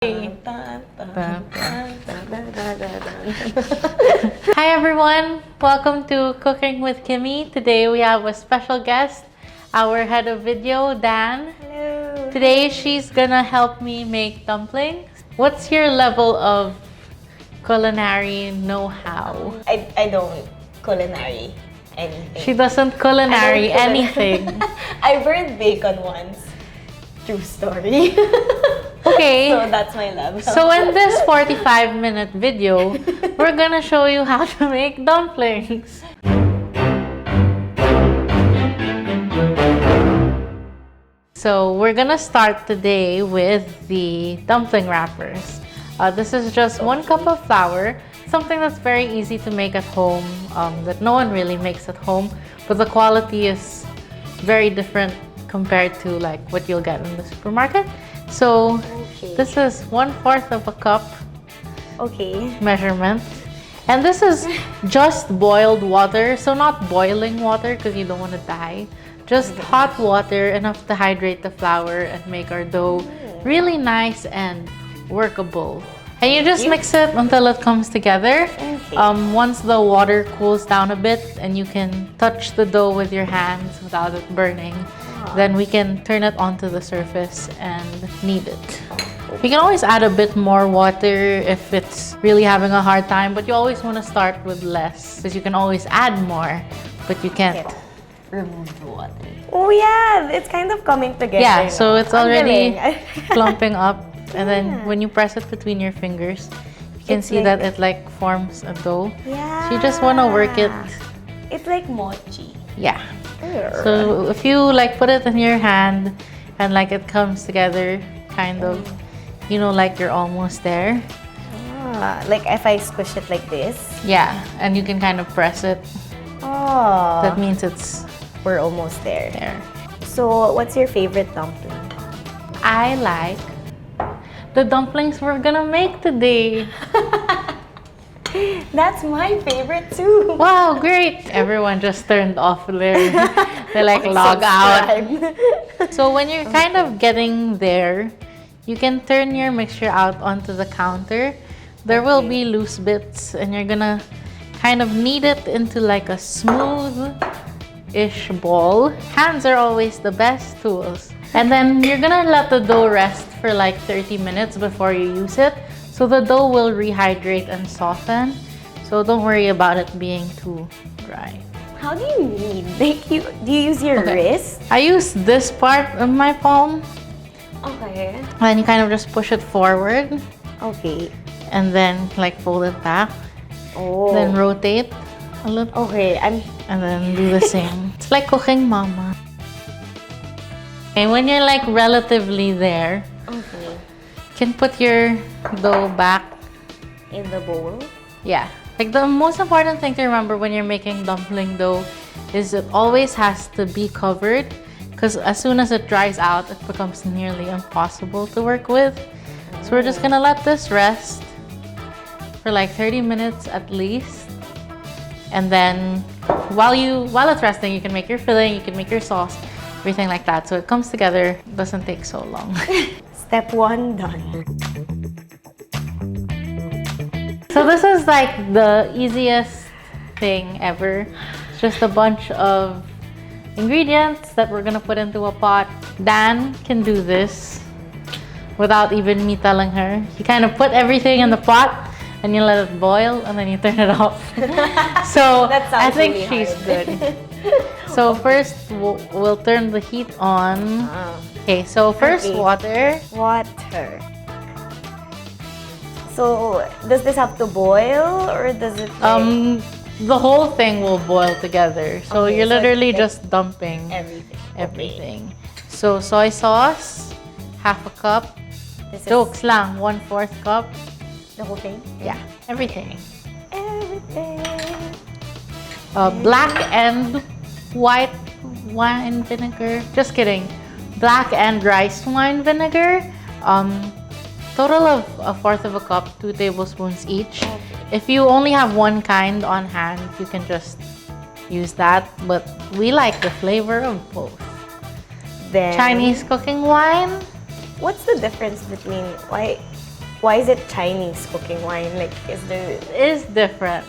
Hi everyone, welcome to Cooking with Kimmy. Today we have a special guest, our head of video, Dan. Hello. Today she's gonna help me make dumplings. What's your level of culinary know-how? I don't culinary anything. She doesn't culinary anything. I burned bacon once. True story. Okay. So that's my level. So in this 45-minute video, we're gonna show you how to make dumplings. So we're gonna start today with the dumpling wrappers. This is just 1 cup of flour, something that's very easy to make at home, that no one really makes at home, but the quality is very different compared to like what you'll get in the supermarket. So this is 1/4 of a cup measurement. And this is just boiled water, so not boiling water because you don't want to die. Just hot water, enough to hydrate the flour and make our dough really nice and workable. And you just mix it until it comes together. Once the water cools down a bit and you can touch the dough with your hands without it burning, then we can turn it onto the surface and knead it. You can always add a bit more water if it's really having a hard time, but you always want to start with less because you can always add more, but you can't remove the water. Oh yeah, it's kind of coming together. Yeah, so it's already galing. clumping up, and then when you press it between your fingers, you can see that it like forms a dough. Yeah. So you just want to work it. It's like mochi. Yeah. So if you like put it in your hand and like it comes together, kind of, you know, like you're almost there. Like if I squish it like this. Yeah, and you can kind of press it. Oh. That means we're almost there. there. So what's your favorite dumpling? I like the dumplings we're gonna make today. That's my favorite too. Wow, great! Everyone just turned off there. They like log out. So when you're kind of getting there, you can turn your mixture out onto the counter. There will be loose bits and you're gonna kind of knead it into like a smooth-ish ball. Hands are always the best tools. And then you're gonna let the dough rest for like 30 minutes before you use it. So the dough will rehydrate and soften. So don't worry about it being too dry. How do you knead? Like do you use your wrist? I use this part of my palm. Okay. And you kind of just push it forward. Okay. And then like fold it back. Oh. Then rotate a little. Okay. And then do the same. It's like cooking mama. And when you're like relatively there, you can put your dough back in the bowl. Yeah. Like the most important thing to remember when you're making dumpling dough is it always has to be covered, because as soon as it dries out, it becomes nearly impossible to work with. So we're just gonna let this rest for like 30 minutes at least. And then while it's resting, you can make your filling, you can make your sauce, everything like that. So it comes together, doesn't take so long. Step 1 done. So this is like the easiest thing ever. It's just a bunch of ingredients that we're gonna put into a pot. Dan can do this without even me telling her. You kind of put everything in the pot and you let it boil and then you turn it off. So I think really she's hard. good. So first we'll turn the heat on. Okay, so first water. Water. So does this have to boil or does it like... The whole thing will boil together. So you're literally just dumping everything. So soy sauce, 1/2 cup. Jokes lang, 1/4 cup. The whole thing? Yeah, everything. Everything. Black and white wine vinegar. Just kidding. Black and rice wine vinegar. Total of 1/4 cup, 2 tablespoons each. If you only have one kind on hand, you can just use that. But we like the flavor of both. Then Chinese cooking wine. What's the difference between Why is it Chinese cooking wine? Like, is there... It is different.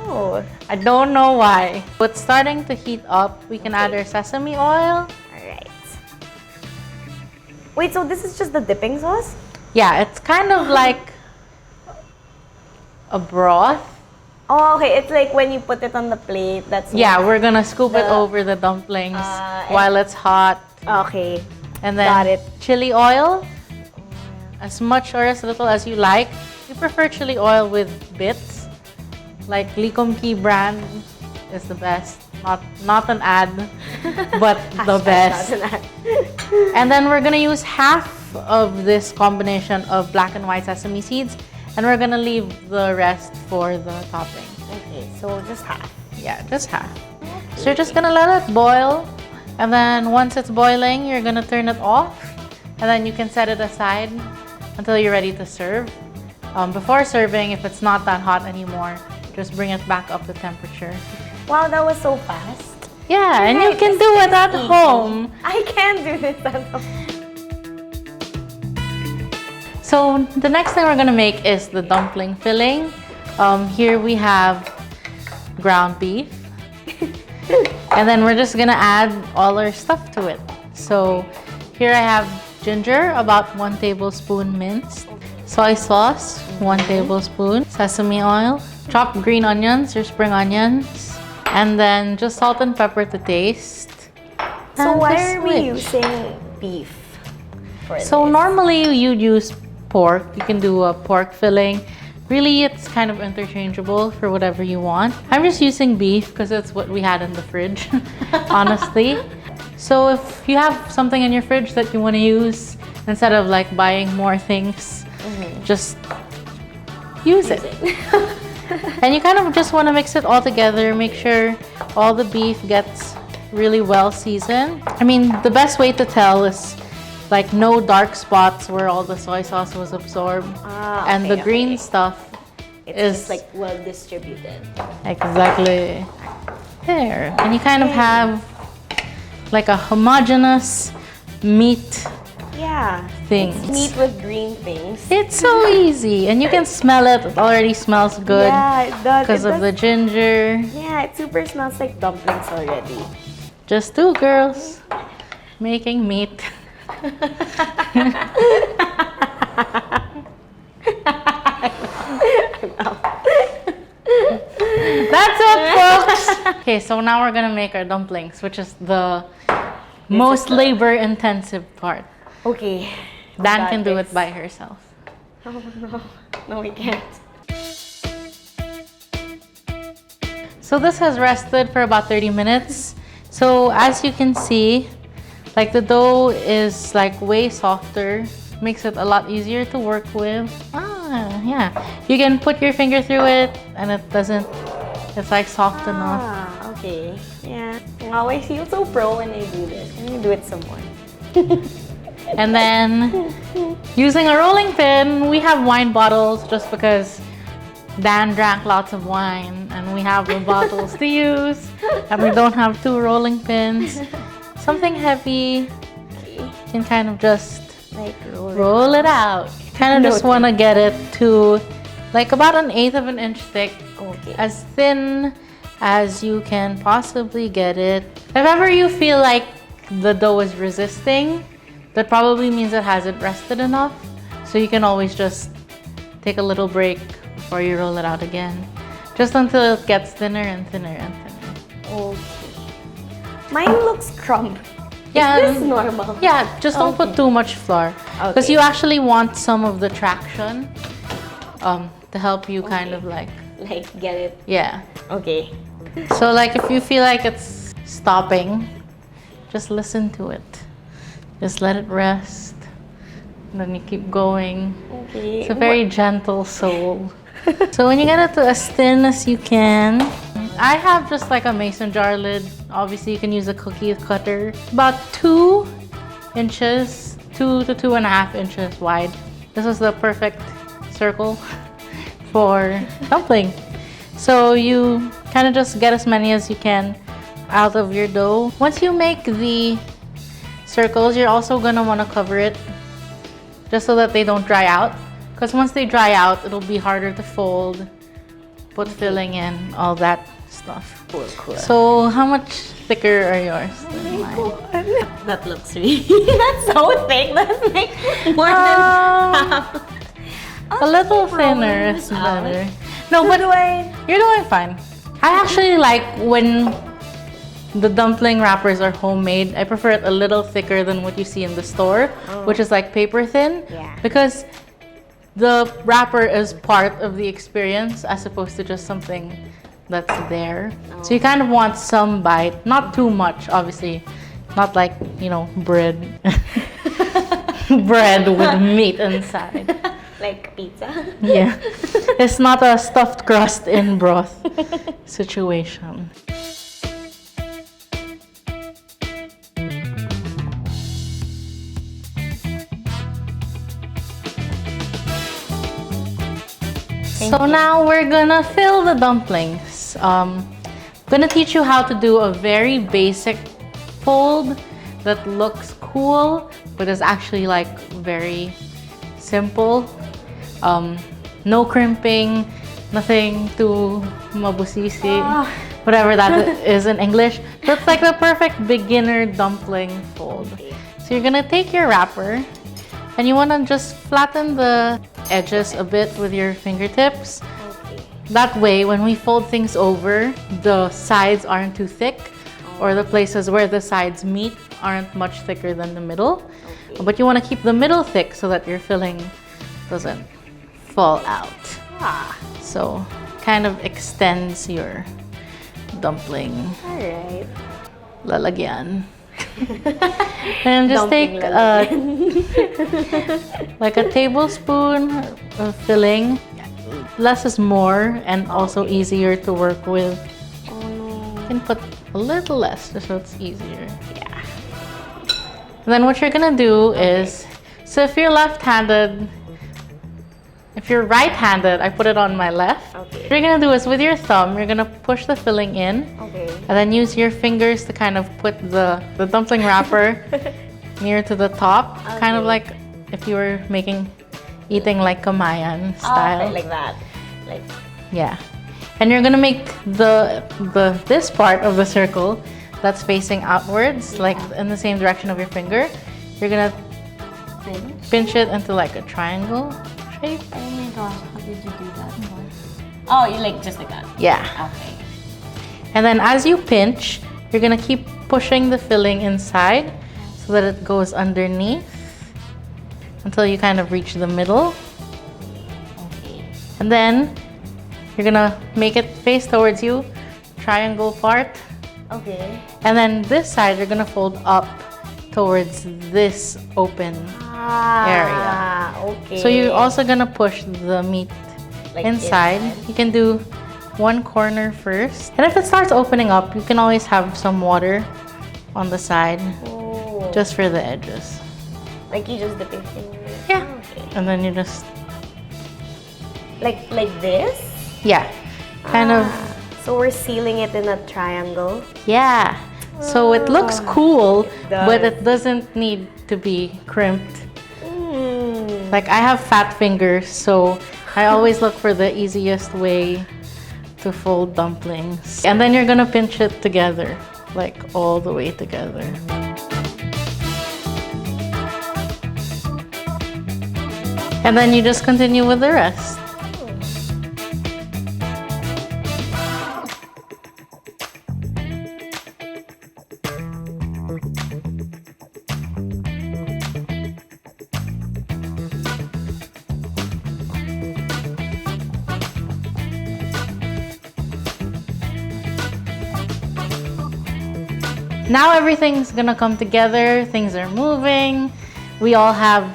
Oh, I don't know why. But starting to heat up, we can add our sesame oil. alright. Wait, so this is just the dipping sauce? Yeah, it's kind of like a broth. Oh, okay. It's like when you put it on the plate, that's... Yeah, what- we're gonna scoop it The- over the dumplings and- while it's hot. Okay. And then Got it. chili oil, as much or as little as you like. We prefer chili oil with bits. Like Likom Key brand is the best. Not an ad, but the best. And then we're gonna use half of this combination of black and white sesame seeds, and we're gonna leave the rest for the topping. Okay, so just half. Yeah, just half. So you're just gonna let it boil, and then once it's boiling, you're gonna turn it off, and then you can set it aside until you're ready to serve. Before serving, if it's not that hot anymore, just bring it back up to temperature. Wow, that was so fast. Yeah, and you Right, can this do it is at easy. home. I can do this at home. So the next thing we're gonna make is the dumpling filling. Here we have ground beef. And then we're just gonna add all our stuff to it. So here I have ginger, about 1 tablespoon minced. Soy sauce, 1 tablespoon. Sesame oil. Chopped green onions or spring onions. And then just salt and pepper to taste. So And why just are we switch. using beef for So this? normally you'd use pork. You can do a pork filling. Really, it's kind of interchangeable for whatever you want. I'm just using beef because it's what we had in the fridge, honestly. So if you have something in your fridge that you want to use, instead of like buying more things, just use it. And you kind of just want to mix it all together, make sure all the beef gets really well seasoned. I mean, the best way to tell is like no dark spots where all the soy sauce was absorbed. And the green stuff It's is just like well distributed. exactly there. And you kind of have like a homogeneous meat Yeah. things. It's meat with green things. It's so easy, and you can smell it. It already smells good Yeah, it does. because of the ginger. Yeah, it super smells like dumplings already. Just two girls making meat. That's it, folks. Okay, so now we're gonna make our dumplings, which is the most labor-intensive part. Okay. Dan got can do this. it by herself. Oh no. No, we can't. So this has rested for about 30 minutes. So as you can see, like the dough is like way softer, makes it a lot easier to work with. Yeah. You can put your finger through it and it doesn't, it's like soft enough. Ah, okay. Yeah. Wow, I feel so pro when I do this. Can you do it some more? And then using a rolling pin, we have wine bottles just because Dan drank lots of wine and we have the bottles to use and we don't have 2 rolling pins. Something heavy, you can kind of just Like roll it out. You kind of just want to get it to like about 1/8 of an inch thick, Okay. as thin as you can possibly get it. If ever you feel like the dough is resisting, that probably means it hasn't rested enough. So you can always just take a little break before you roll it out again. Just until it gets thinner and thinner and thinner. Okay. Mine looks crumb. Yeah, Is this normal? yeah, just don't put too much flour. Because Okay. you actually want some of the traction to help you kind of like, Like, get it. yeah. Okay. So like if you feel like it's stopping, just listen to it. Just let it rest. And then you keep going. Okay. It's a very gentle soul. So when you get it to as thin as you can, I have just like a mason jar lid. Obviously you can use a cookie cutter. About 2 inches, 2 to 2.5 inches wide. This is the perfect circle for dumpling. So you kind of just get as many as you can out of your dough. Once you make the circles, you're also gonna want to cover it just so that they don't dry out. Because once they dry out, it'll be harder to fold, put filling in, all that stuff. Cool. So how much thicker are yours than mine? That looks really, that's so thick. That's like more than half. A little thinner is better. No, but you're doing fine. I actually like when the dumpling wrappers are homemade. I prefer it a little thicker than what you see in the store, which is like paper thin. Yeah. Because the wrapper is part of the experience as opposed to just something that's there. So you kind of want some bite, not too much, obviously. Not like, you know, bread. Bread with meat inside. Like pizza? Yeah. It's not a stuffed crust in broth situation. So now we're gonna fill the dumplings. I'm gonna teach you how to do a very basic fold that looks cool, but is actually like very simple. No crimping, nothing too mabusisi, whatever that is in English. That's like the perfect beginner dumpling fold. So you're gonna take your wrapper and you wanna just flatten the edges a bit with your fingertips. That way, when we fold things over, the sides aren't too thick, or the places where the sides meet aren't much thicker than the middle. But you want to keep the middle thick so that your filling doesn't fall out. So, kind of extends your dumpling Alright. lalagyan. And just Dumpling take like a tablespoon of filling. Less is more and also easier to work with. You can put a little less just so it's easier. Yeah. And then what you're gonna do is, so if you're left-handed, if you're right-handed, I put it on my left. Okay. What you're gonna do is with your thumb, you're gonna push the filling in. Okay. And then use your fingers to kind of put the dumpling wrapper near to the top. Kind of like if you were eating like Kamayan style. Okay, like that. Like, yeah. And you're gonna make this part of the circle that's facing outwards, like in the same direction of your finger. You're gonna pinch it into like a triangle shape. oh my gosh, how did you do that? Oh, you like just like that? Yeah. Okay. And then as you pinch, you're gonna keep pushing the filling inside so that it goes underneath until you kind of reach the middle. Okay. And then you're gonna make it face towards you, triangle part. Okay. And then this side, you're gonna fold up towards this open area. Okay. So you're also gonna push the meat Like inside. You can do one corner first. And if it starts opening up, you can always have some water on the side Oh. just for the edges. Like you just dip your finger. Yeah. Okay. And then you just, Like this? yeah, kind of, So we're sealing it in a triangle. yeah. So it looks cool, does. but it doesn't need to be crimped. Mm. Like I have fat fingers, so I always look for the easiest way to fold dumplings. And then you're gonna pinch it together, like all the way together. And then you just continue with the rest. Now everything's gonna come together, things are moving. We all have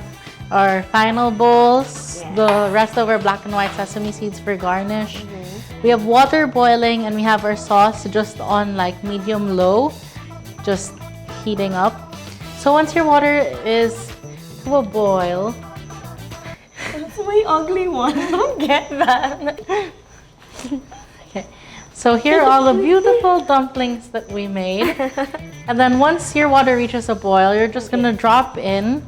our final bowls, the rest of our black and white sesame seeds for garnish. We have water boiling and we have our sauce just on like medium low, just heating up. So once your water is to a boil, That's my ugly one. I don't get that. okay. So here are all the beautiful dumplings that we made. And then once your water reaches a boil, you're just gonna drop in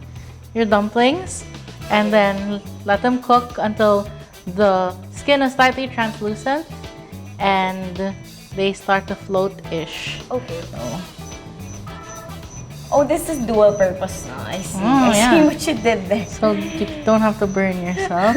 your dumplings And then let them cook until the skin is slightly translucent and they start to float-ish. Okay. So, oh, this is dual purpose now. I see. I yeah. see what you did there. so you don't have to burn yourself.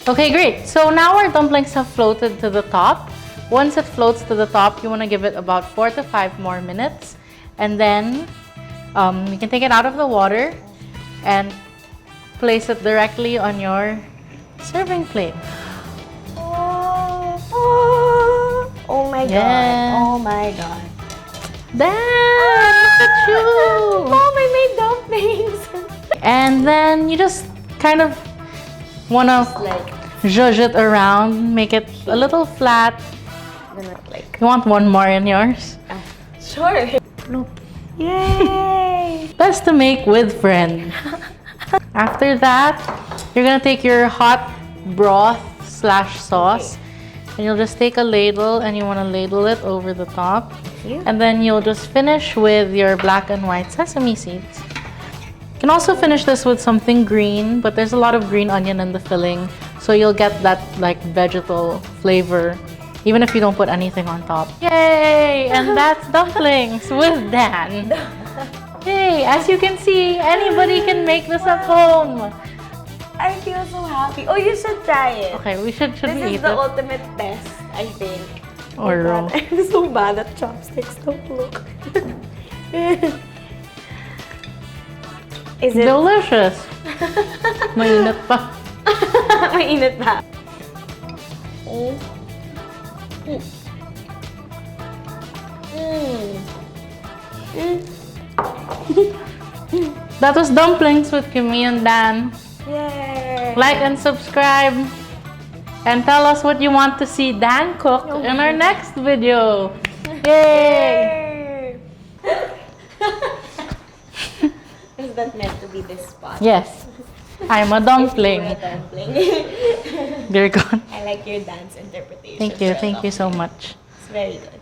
Okay, great. So now our dumplings have floated to the top. Once it floats to the top, you want to give it about 4 to 5 more minutes. And then you can take it out of the water and place it directly on your serving plate. Oh my Yeah. god. Oh my god. Damn! Look at you! Mom, I made dumplings. And then you just kind of want to Like, zhuzh it around, make it a little flat. like. You want one more in yours? Sure. Yay! Best to make with friends. After that, you're gonna take your hot broth / sauce and you'll just take a ladle and you wanna ladle it over the top. And then you'll just finish with your black and white sesame seeds. You can also finish this with something green, but there's a lot of green onion in the filling, so you'll get that like vegetal flavor even if you don't put anything on top. Yay! And that's dumplings with Dan. Yay! As you can see, anybody can make this at home. I feel so happy. Oh, you should try it. Okay, should This we is eat the it? ultimate test, I think. Or Oh God, I'm so bad at chopsticks. Don't look. Is it delicious? Mainit pa. mainit pa? Oh. That was dumplings with Kimi and Dan. Yay! Like and subscribe. And tell us what you want to see Dan cook in our next video. Yay! Is that meant to be this spot? Yes. I'm a dumpling. You're a dumpling. They're gone. I like your dance interpretation. Thank you so much. It's very good.